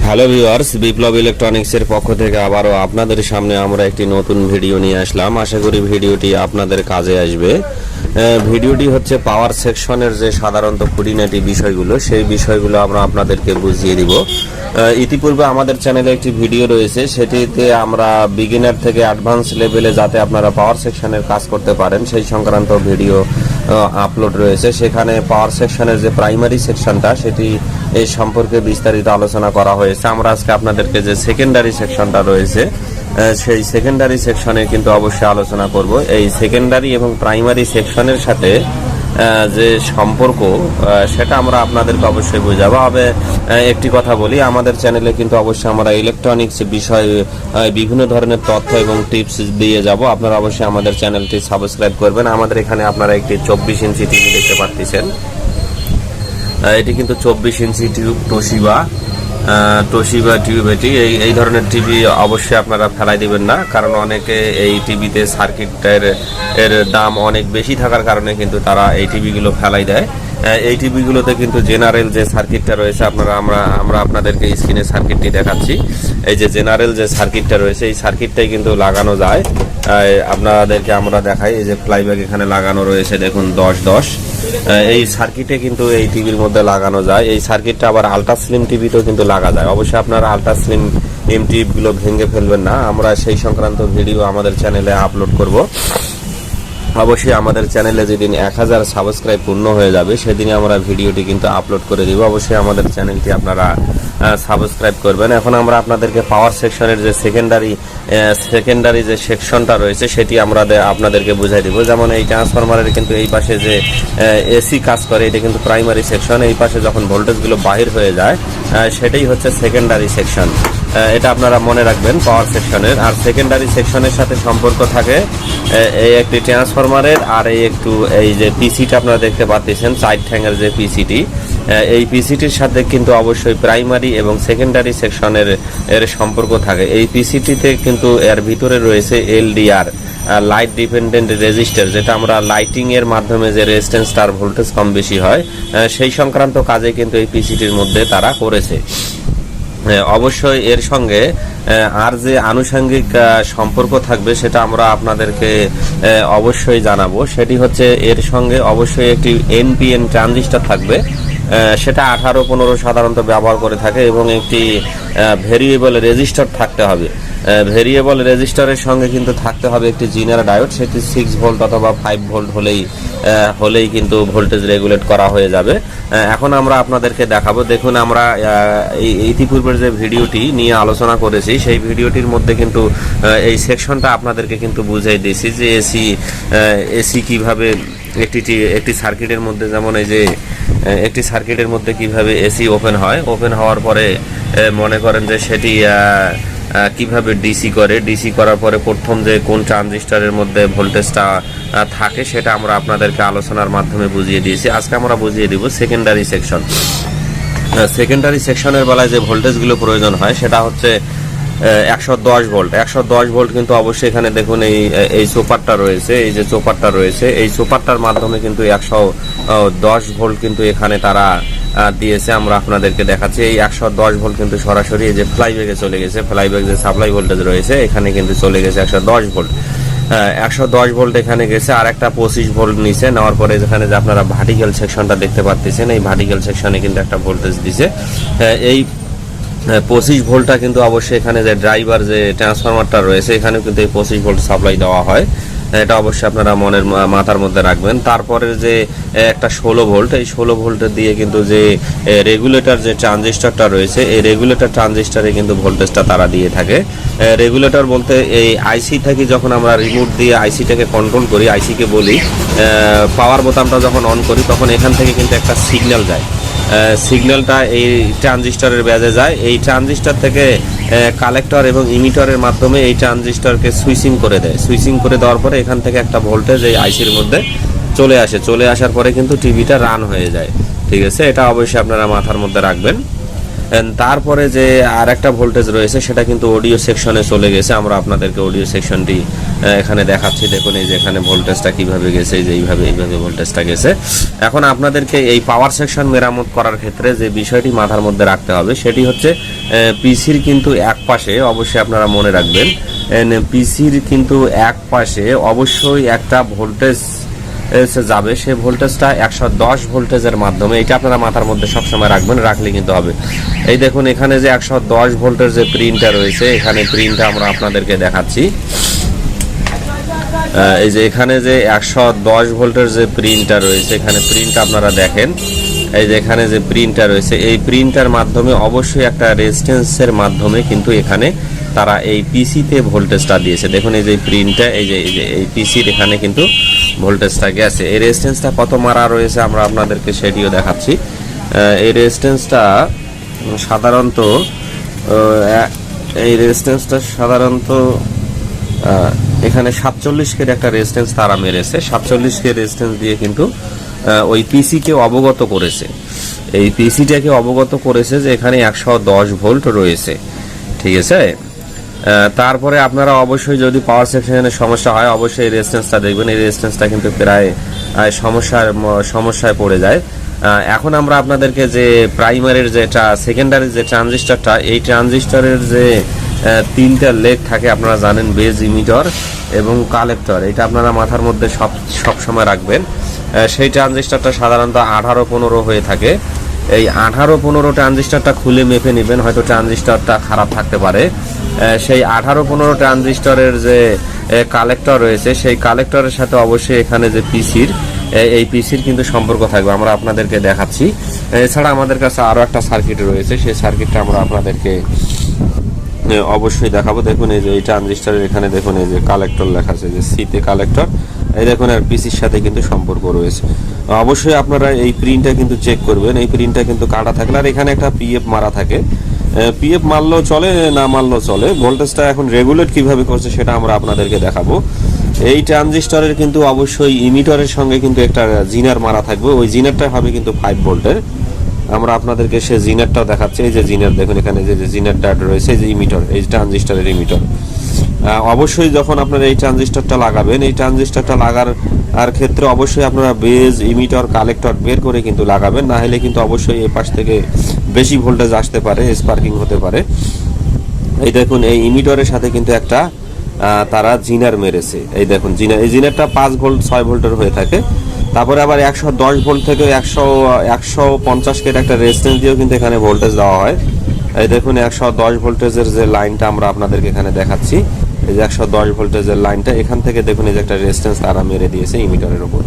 Hello viewers, বিপ্লব ইলেকট্রনিক্সের পক্ষ থেকে আবারও আপনাদের সামনে আমরা একটি নতুন ভিডিও নিয়ে আসলাম। আশা করি ভিডিওটি আপনাদের কাজে আসবে। ভিডিওটি হচ্ছে পাওয়ার সেকশনের যে সাধারণত খুঁটিনাটি বিষয়গুলো, সেই বিষয়গুলো আমরা আপনাদেরকে বুঝিয়ে দিব। ইতিপূর্বে আমাদের চ্যানেলে একটি ভিডিও রয়েছে, সেটিতে আমরা বিগিনার থেকে অ্যাডভান্স লেভেলে যাতে আপনারা পাওয়ার সেকশনের কাজ করতে পারেন সেই সংক্রান্ত ভিডিও আপলোড রয়েছে। সেখানে পাওয়ার সেকশনের যে প্রাইমারি সেকশনটা সেটি এই সম্পর্কে বিস্তারিত আলোচনা করা হয়েছে। আমরা আজকে আপনাদেরকে যে সেকেন্ডারি সেকশনটা রয়েছে সেই সেকেন্ডারি সেকশনে কিন্তু অবশ্যই আলোচনা করব। এই সেকেন্ডারি এবং প্রাইমারি সেকশনের সাথে যে সম্পর্ক সেটা আমরা আপনাদেরকে অবশ্যই বোঝাবো। হবে একটি কথা বলি, আমাদের চ্যানেলে কিন্তু অবশ্যই আমরা ইলেকট্রনিক্স বিষয়ে বিভিন্ন ধরনের তথ্য এবং টিপস দিয়ে যাব। আপনারা অবশ্যই আমাদের চ্যানেলটি সাবস্ক্রাইব করবেন। আমাদের এখানে আপনারা একটি 24 ইঞ্চি টিভি দেখতে পাচ্ছেন। এটি কিন্তু 24 ইঞ্চি টোশিবা টিউব। এই ধরনের টিভি অবশ্যই আপনারা ফেলাই দিবেন না, কারণ অনেকে এই টিভিতে সার্কিটের দাম অনেক বেশি থাকার কারণে কিন্তু তারা এই টিভিগুলো ফেলাই দেয়। এই টিভিগুলোতে কিন্তু জেনারেল যে সার্কিটটা রয়েছে, আমরা আপনাদেরকে স্ক্রিনে সার্কিটটি দেখাচ্ছি। এই যে জেনারেল যে সার্কিটটা রয়েছে এই সার্কিটটাই কিন্তু লাগানো যায়। আপনাদেরকে আমরা দেখাই, এই যে ফ্লাইব্যাক এখানে লাগানো রয়েছে, দেখুন 10-10 এই সার্কিটে কিন্তু এই টিভির মধ্যে লাগানো যায়। এই সার্কিটটা আবার আল্ট্রা স্লিম টিভিতেও কিন্তু লাগা যায়। অবশ্যই আপনারা আল্ট্রা স্লিম টিভিগুলো ভেঙে ফেলবেন না। আমরা সেই সংক্রান্ত ভিডিও আমাদের চ্যানেলে আপলোড করব। অবশ্যই আমাদের চ্যানেলে যেদিন 1000 সাবস্ক্রাইব পূর্ণ হয়ে যাবে সেদিনই আমরা ভিডিওটি কিন্তু আপলোড করে দিব। অবশ্যই আমাদের চ্যানেলটি আপনারা সাবস্ক্রাইব করবেন। এখন আমরা আপনাদেরকে পাওয়ার সেকশনের যে সেকেন্ডারি যে সেকশনটা রয়েছে সেটি আমরা আপনাদেরকে বুঝাই দিব। যেমন এই ট্রান্সফরমারের কিন্তু এই পাশে যে এসি কাজ করে, এটা কিন্তু প্রাইমারি সেকশন। এই পাশে যখন ভোল্টেজগুলো বাহির হয়ে যায় সেটাই হচ্ছে সেকেন্ডারি সেকশন। এটা আপনারা মনে রাখবেন পাওয়ার সেকশনের। আর সেকেন্ডারি সেকশনের সাথে সম্পর্ক থাকে এই একটি ট্রান্সফরমারের আর এই যে পিসিটা আপনারা দেখতে পাচ্ছেন, সাইড ঠ্যাঙের যে পিসিটি, এই পিসিটির সাথে কিন্তু অবশ্যই প্রাইমারি এবং সেকেন্ডারি সেকশনের সম্পর্ক থাকে। এই পিসিটিতে কিন্তু এর ভিতরে রয়েছে এলডিআর, লাইট ডিপেন্ডেন্ট রেজিস্টার, যেটা আমরা লাইটিং এর মাধ্যমে যে রেজিস্ট্যান্স তার ভোল্টেজ কম বেশি হয় সেই সংক্রান্ত কাজে কিন্তু এই পিসিটির মধ্যে তারা করেছে। অবশ্যই এর সঙ্গে আর যে আনুষঙ্গিক সম্পর্ক থাকবে সেটা আমরা আপনাদেরকে অবশ্যই জানাবো। সেটি হচ্ছে এর সঙ্গে অবশ্যই একটি এনপিএন ট্রানজিস্টর থাকবে, সেটা 18-15 সাধারণত ব্যবহার করে থাকে, এবং একটি ভেরিয়েবল রেজিস্টার থাকতে হবে। ভেরিয়েবল রেজিস্টারের সঙ্গে কিন্তু থাকতে হবে একটি জিনার ডায়োড, সেটি 6 ভোল্ট অথবা 5 ভোল্ট হলেই কিন্তু ভোল্টেজ রেগুলেট করা হয়ে যাবে। এখন আমরা আপনাদেরকে দেখাবো। দেখুন, আমরা ইতিপূর্বের যে ভিডিওটি নিয়ে আলোচনা করেছি সেই ভিডিওটির মধ্যে কিন্তু এই সেকশনটা আপনাদেরকে কিন্তু বুঝিয়ে দিয়েছি যে এসি কিভাবে একটি সার্কিটের মধ্যে, যেমন এই যে একটি সার্কিটের মধ্যে কিভাবে এসি ওপেন হয়, ওপেন হওয়ার পরে মনে করেন যে সেটি কিভাবে ডিসি করার পরে প্রথম যে কোন ট্রানজিস্টরের মধ্যে ভোল্টেজটা থাকে সেটা আমরা আপনাদেরকে আলোচনার মাধ্যমে বুঝিয়ে দিয়েছি। আজকে আমরা বুঝিয়ে দিব সেকেন্ডারি সেকশন। সেকেন্ডারি সেকশনের বেলায় যে ভোল্টেজগুলো প্রয়োজন হয় সেটা হচ্ছে 110 ভোল্ট। 110 ভোল্ট কিন্তু অবশ্যই এখানে দেখুন এই চোপারটা রয়েছে, এই যে চোপারটা রয়েছে, এই চোপারটার মাধ্যমে কিন্তু 110 ভোল্ট কিন্তু এখানে তারা দিয়েছে। আমরা আপনাদেরকে দেখাচ্ছি এই 110 ভোল্ট কিন্তু সরাসরি এই যে ফ্লাইব্যাকে চলে গেছে। ফ্লাইব্যাক যে সাপ্লাই ভোল্টেজ রয়েছে এখানে কিন্তু চলে গেছে 110 ভোল্ট। 110 ভোল্ট এখানে গেছে, আর একটা 25 ভোল্ট নিচে নেওয়ার পরে যেখানে যে আপনারা ভার্টিক্যাল সেকশনটা দেখতে পাচ্ছেন, এই ভার্টিক্যাল সেকশনে কিন্তু একটা ভোল্টেজ দিছে। এই 25 ভোল্টটা কিন্তু অবশ্যই এখানে যে ড্রাইভার যে ট্রান্সফরমারটা রয়েছে এখানেও কিন্তু এই 25 ভোল্ট সাপ্লাই দেওয়া হয়। এটা অবশ্যই আপনারা মাথার মধ্যে রাখবেন। তারপরে যে একটা 16 ভোল্ট, এই 16 ভোল্টের দিয়ে কিন্তু যে রেগুলেটর যে ট্রানজিস্টরটা রয়েছে এই রেগুলেটর ট্রানজিস্টরে কিন্তু ভোল্টেজটা তারা দিয়ে থাকে। রেগুলেটর বলতে এই আইসি থেকে যখন আমরা রিমোট দিয়ে আইসিটাকে কন্ট্রোল করি, আইসিকে বলি পাওয়ার বোতামটা যখন অন করি তখন এখান থেকে কিন্তু একটা সিগন্যাল যায়। সিগন্যালটা এই ট্রানজিস্টরের ব্যাজে যায়। এই ট্রানজিস্টর থেকে কালেক্টর এবং ইমিটরের মাধ্যমে এই ট্রানজিস্টরকে সুইচিং করে দেয়। সুইচিং করে দেওয়ার পরে এখান থেকে একটা ভোল্টেজ এই আইসির মধ্যে চলে আসার পরে কিন্তু টিভিটা রান হয়ে যায়। ঠিক আছে, এটা অবশ্যই আপনারা মাথার মধ্যে রাখবেন। তারপরে যে আর একটা ভোল্টেজ রয়েছে সেটা কিন্তু অডিও সেকশনে চলে গেছে। আমরা আপনাদেরকে অডিও সেকশনটি এখানে দেখাচ্ছি। দেখুন এই যে এখানে ভোল্টেজটা কিভাবে গেছে, এই যে এইভাবে ভোল্টেজটা গেছে। এখন আপনাদেরকে এই পাওয়ার সেকশন মেরামত করার ক্ষেত্রে যে বিষয়টি মাথার মধ্যে রাখতে হবে সেটি হচ্ছে পিসির কিন্তু এক পাশে অবশ্যই আপনারা মনে রাখবেন, পিসির কিন্তু এক পাশে অবশ্যই একটা ভোল্টেজ যাবে। সেই ভোল্টেজটা 110 ভোল্টেজের মাধ্যমে, এটা আপনারা মাথার মধ্যে সবসময় রাখবেন, রাখলে কিন্তু হবে। এই দেখুন এখানে যে 110 ভোল্টের যে প্রিন্টটা রয়েছে, এখানে প্রিন্টটা আমরা আপনাদেরকে দেখাচ্ছি। এই যে এখানে যে 110 ভোল্টের যে প্রিন্টটা রয়েছে, এখানে প্রিন্ট আপনারা দেখেন, এই যে এখানে যে প্রিন্টটা রয়েছে, এই প্রিন্টার মাধ্যমে অবশ্যই একটা রেজিস্ট্যান্সের মাধ্যমে কিন্তু এখানে তারা এই পিসিতে ভোল্টেজটা দিয়েছে। দেখুন এই যে প্রিন্টটা, এই যে এই পিসির এখানে কিন্তু ভোল্টেজটা গেছে। এই রেজিস্ট্যান্সটা কত মারা রয়েছে আমরা আপনাদেরকে সেটিও দেখাচ্ছি। এই রেজিস্ট্যান্সটা সাধারণত এখানে 47 কে একটা রেজিস্ট্যান্স তারা মেরেছে। 47 কে রেজিস্ট্যান্স দিয়ে কিন্তু ওই পিসিকে অবগত করেছে, এই পিসিটাকে অবগত করেছে যে এখানে 110 ভোল্ট রয়েছে, ঠিক আছে। তারপরে আপনারা অবশ্যই যদি পাওয়ার সেকশনের সমস্যা হয় অবশ্যই এই রেজিস্ট্যান্সটা দেখবেন। এই রেজিস্ট্যান্সটা কিন্তু প্রায় সমস্যায় পড়ে যায়। এখন আমরা আপনাদেরকে যে প্রাইমারির যেটা সেকেন্ডারি যে ট্রানজিস্টরটা, এই ট্রানজিস্টরের যে তিনটা লেগ থাকে আপনারা জানেন, বেজ, ইমিটর এবং কালেক্টর, এটা আপনারা মাথার মধ্যে সব সময় রাখবেন। সেই ট্রানজিস্টরটা সাধারণত 18-15 হয়ে থাকে। এই 18-15 ট্রানজিস্টরটা খুলে মেপে নেবেন, হয়তো ট্রানজিস্টরটা খারাপ থাকতে পারে। সেই 18-15 ট্রানজিস্টরের যে কালেক্টর রয়েছে, সেই কালেক্টরের সাথে অবশ্যই এখানে যে এই পিসির কিন্তু সম্পর্ক থাকবে, আমরা আপনাদেরকে দেখাচ্ছি। এছাড়া আমাদের কাছে আরও একটা সার্কিট রয়েছে, সেই সার্কিটটা আমরা আপনাদেরকে অবশ্যই দেখাবো। দেখুন এই যে এই ট্রানজিস্টরের এখানে দেখুন এই যে কালেক্টর লেখা আছে, যে সিতে কালেক্টর, এই দেখুন আর পিসির সাথে কিন্তু সম্পর্ক রয়েছে। অবশ্যই আপনারা এই প্রিন্টটা কিন্তু চেক করবেন, এই প্রিন্টটা কিন্তু কাটা থাকলে, আর এখানে একটা পিএফ মারা থাকে, পিএফ মারলেও চলে, না মারলেও চলে। ভোল্টেজটা এখন রেগুলেট কিভাবে করছে সেটা আমরা আপনাদেরকে দেখাবো। এই ট্রানজিস্টরের কিন্তু অবশ্যই ইমিটরের সঙ্গে কিন্তু একটা জিনার মারা থাকবে, ওই জিনারটা হবে কিন্তু 5 ভোল্টের। আমরা আপনাদেরকে সেই জিনারটাও দেখাচ্ছি। এই যে জিনার দেখুন এখানে যে জিনার ডাট রয়েছে, এই যে ইমিটর, এই ট্রানজিস্টরের ইমিটর। অবশ্যই যখন আপনারা এই ট্রানজিস্টরটা লাগাবেন, এই ট্রানজিস্টরটা লাগার ক্ষেত্রে অবশ্যই আপনারা বেজ, ইমিটর, কালেক্টর বের করে কিন্তু লাগাবেন, না হলে কিন্তু অবশ্যই এই পাশ থেকে বেশি ভোল্টেজ আসতে পারে, স্পার্কিং হতে পারে। এই দেখুন এই ইমিটরের সাথে কিন্তু একটা তারা জিনার মেরেছে, এই দেখুন জিনার, এই জিনারটা 5 ভোল্ট 6 ভোল্টের হয়ে থাকে। তারপরে আবার 110 ভোল্ট থেকে 150 কে একটা রেজিস্ট্যান্স দিয়েও কিন্তু এখানে ভোল্টেজ দেওয়া হয়। এই দেখুন 110 ভোল্টেজের যে লাইনটা আমরা আপনাদেরকে এখানে দেখাচ্ছি, এই যে 110 ভোল্টেজের লাইনটা, এখান থেকে দেখুন এই যে একটা রেজিস্ট্যান্স তারা মেরে দিয়েছে ইমিটরের উপর।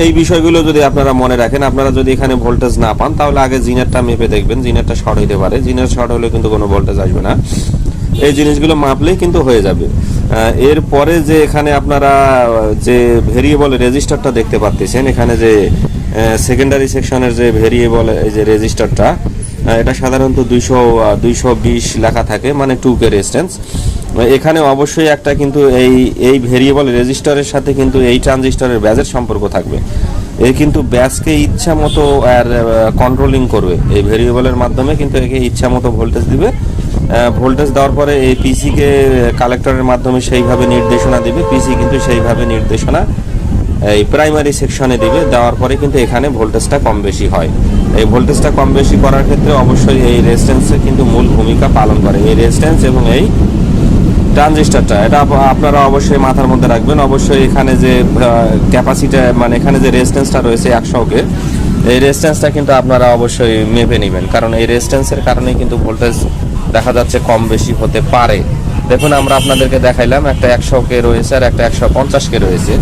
এই বিষয়গুলো যদি আপনারা মনে রাখেন, আপনারা যদি এখানে ভোল্টেজ না পান তাহলে আগে জিনারটা মেপে দেখবেন, জিনারটা শর্ট হইতে পারে, জিনার শর্ট হলে কিন্তু কোনো ভোল্টেজ আসবে না। এই জিনিসগুলো মাপলেই কিন্তু হয়ে যাবে। এরপরে যে এখানে আপনারা যে ভেরিয়েবল রেজিস্টারটা দেখতে পাচ্ছেন, এখানে যে সেকেন্ডারি সেকশনের যে ভেরিয়েবল এই যে রেজিস্টারটা, এটা সাধারণত 220 লেখা থাকে, মানে 2K রেজিস্ট্যান্স। এখানে অবশ্যই একটা কিন্তু এই ভেরিয়েবল রেজিস্টারের সাথে কিন্তু এই ট্রানজিস্টরের ব্যাজের সম্পর্ক থাকবে। এই কিন্তু ব্যাজকে ইচ্ছা মতো আর কন্ট্রোলিং করবে, এই ভেরিয়েবলের মাধ্যমে কিন্তু একে ইচ্ছা মতো ভোল্টেজ দিবে। ভোল্টেজ দেওয়ার পরে এই পিসিকে কালেক্টরের মাধ্যমে সেইভাবে নির্দেশনা দিবে, পিসি কিন্তু সেইভাবে নির্দেশনা এই প্রাইমারি সেকশনে দিবে, দেওয়ার পরে কিন্তু এখানে ভোল্টেজটা কম বেশি হয়। এই ভোল্টেজটা কম বেশি করার ক্ষেত্রে অবশ্যই এই রেজিস্ট্যান্সে কিন্তু মূল ভূমিকা পালন করে, এই রেজিস্ট্যান্স এবং এই ট্রানজিস্টরটা, এটা আপনারা অবশ্যই মাথার মধ্যে রাখবেন। অবশ্যই এখানে যে ক্যাপাসিটি, মানে এখানে যে রেজিস্ট্যান্সটা রয়েছে 100K, এই রেজিস্ট্যান্সটা কিন্তু আপনারা অবশ্যই মেপে নেবেন, কারণ এই রেজিস্ট্যান্সের কারণে কিন্তু ভোল্টেজ দেখা যাচ্ছে কম বেশি হতে পারে। দেখুন আমরা আপনাদেরকে দেখাইলাম, একটা 100K রয়েছে আর একটা 150K রয়েছে।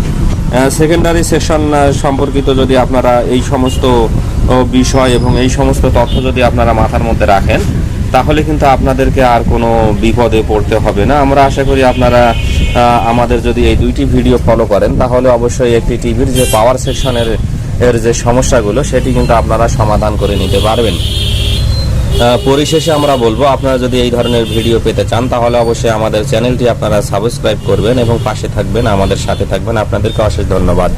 সেকেন্ডারি সেকশন সম্পর্কিত যদি আপনারা এই সমস্ত বিষয় এবং এই সমস্ত তথ্য যদি আপনারা মাথার মধ্যে রাখেন, তাহলে কিন্তু আপনাদেরকে আর কোনো বিপদে পড়তে হবে না। আমরা আশা করি আপনারা আমাদের যদি এই দুইটি ভিডিও ফলো করেন, তাহলে অবশ্যই একটি টিভির যে পাওয়ার সেকশনের যে সমস্যাগুলো সেটি কিন্তু আপনারা সমাধান করে নিতে পারবেন। পরিশেষে আমরা বলবো, আপনারা যদি এই ধরনের ভিডিও পেতে চান তাহলে অবশ্যই আমাদের চ্যানেলটি আপনারা সাবস্ক্রাইব করবেন এবং পাশে থাকবেন, আমাদের সাথে থাকবেন। আপনাদেরকে অশেষ ধন্যবাদ।